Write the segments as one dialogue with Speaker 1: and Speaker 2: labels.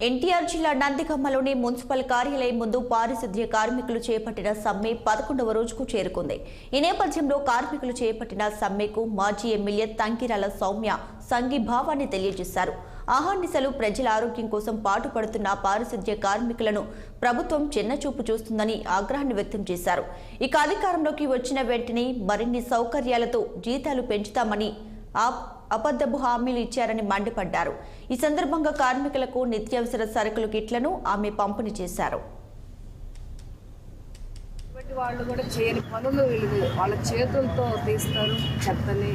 Speaker 1: ఎన్టీఆర్ జిల్లా నందిగమ్మలోని మున్సిపల్ కార్యాలయం ముందు పారిశుద్ధ్య కార్మికులు చేపట్టిన సమ్మె 11వ రోజుకు చేరుకుంది. ఈ నేపథ్యంలో కార్మికులు చేపట్టిన సమ్మెకు మాజీ ఎమ్మెల్యే తంకిరాల సౌమ్య సంఘీభావాన్ని తెలియజేశారు. ఆహార్నిశలు ప్రజల ఆరోగ్యం కోసం పాటుపడుతున్న పారిశుద్ధ్య కార్మికులను ప్రభుత్వం చిన్నచూపు చూస్తుందని ఆగ్రహాన్ని వ్యక్తం చేశారు. ఇక అధికారంలోకి వచ్చిన వెంటనే మరిన్ని సౌకర్యాలతో జీతాలు పెంచుతామని అబద్ధపు హామీలు ఇచ్చారని మండిపడ్డారు. ఈ సందర్భంగా కార్మికులకు నిత్యావసర సరుకుల కిట్లను ఆమె పంపిణీ చేశారు.
Speaker 2: వాళ్ళు కూడా చేయని పనులు వాళ్ళ చేతులతో తీస్తారు, చెత్తని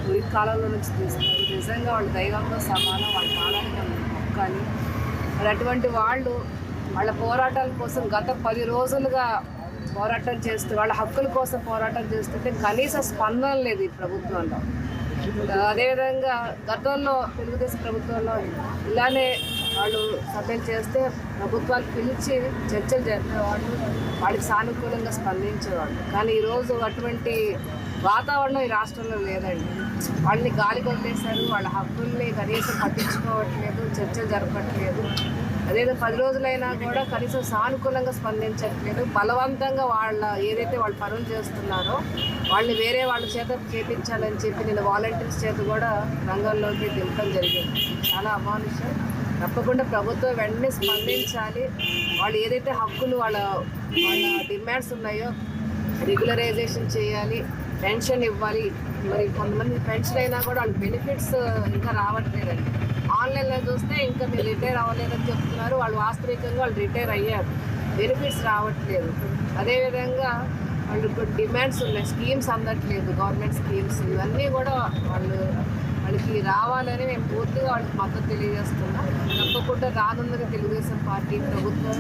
Speaker 2: ఉరి కాలంలో నుంచి తీస్తారు. నిజంగా వాళ్ళు దైవంతో సమానం, వాళ్ళ కాలానికి మొక్కాలి. మరి అటువంటి వాళ్ళు వాళ్ళ పోరాటాల కోసం గత 10 రోజులుగా పోరాటం చేస్తూ వాళ్ళ హక్కుల కోసం పోరాటం చేస్తుంటే కనీస స్పందన లేదు ఈ ప్రభుత్వంలో. అదేవిధంగా గతంలో తెలుగుదేశం ప్రభుత్వంలో ఇలానే వాళ్ళు సభ్యులు చేస్తే ప్రభుత్వాలు పిలిచి చర్చలు జరిపేవాళ్ళు, వాళ్ళకి సానుకూలంగా స్పందించేవాళ్ళు. కానీ ఈరోజు అటువంటి వాతావరణం ఈ రాష్ట్రంలో లేదండి. వాళ్ళని గాలి కొట్టేశారు, వాళ్ళ హక్కుల్ని కనీసం పట్టించుకోవట్లేదు, చర్చలు జరపట్లేదు. అదేదో 10 రోజులైనా కూడా కనీసం సానుకూలంగా స్పందించట్లేదు. బలవంతంగా ఏదైతే వాళ్ళు పనులు చేస్తున్నారో వాళ్ళని వేరే వాళ్ళ చేత చేపించాలని చెప్పి నేను వాలంటీర్స్ చేత కూడా రంగంలోకి దింపడం జరిగింది. చాలా అమానుషం. తప్పకుండా ప్రభుత్వం వెంటనే స్పందించాలి. వాళ్ళు ఏదైతే హక్కులు వాళ్ళ డిమాండ్స్ ఉన్నాయో రెగ్యులరైజేషన్ చేయాలి, పెన్షన్ ఇవ్వాలి. మరి కొంతమంది పెన్షన్ అయినా కూడా వాళ్ళ బెనిఫిట్స్ ఇంకా రావట్లేదండి. ఆన్లైన్లో చూస్తే ఇంకా మీరు రిటైర్ అవ్వలేదని చెప్తున్నారు. వాళ్ళు వాస్తవికంగా వాళ్ళు రిటైర్ అయ్యారు, బెనిఫిట్స్ రావట్లేదు. అదేవిధంగా వాళ్ళు డిమాండ్స్ ఉన్నాయి, స్కీమ్స్ అందట్లేదు, గవర్నమెంట్ స్కీమ్స్. ఇవన్నీ కూడా వాళ్ళకి రావాలని మేము పూర్తిగా వాళ్ళకి మద్దతు తెలియజేస్తున్నాం. తప్పకుండా రానున్నది తెలుగుదేశం పార్టీ ప్రభుత్వం.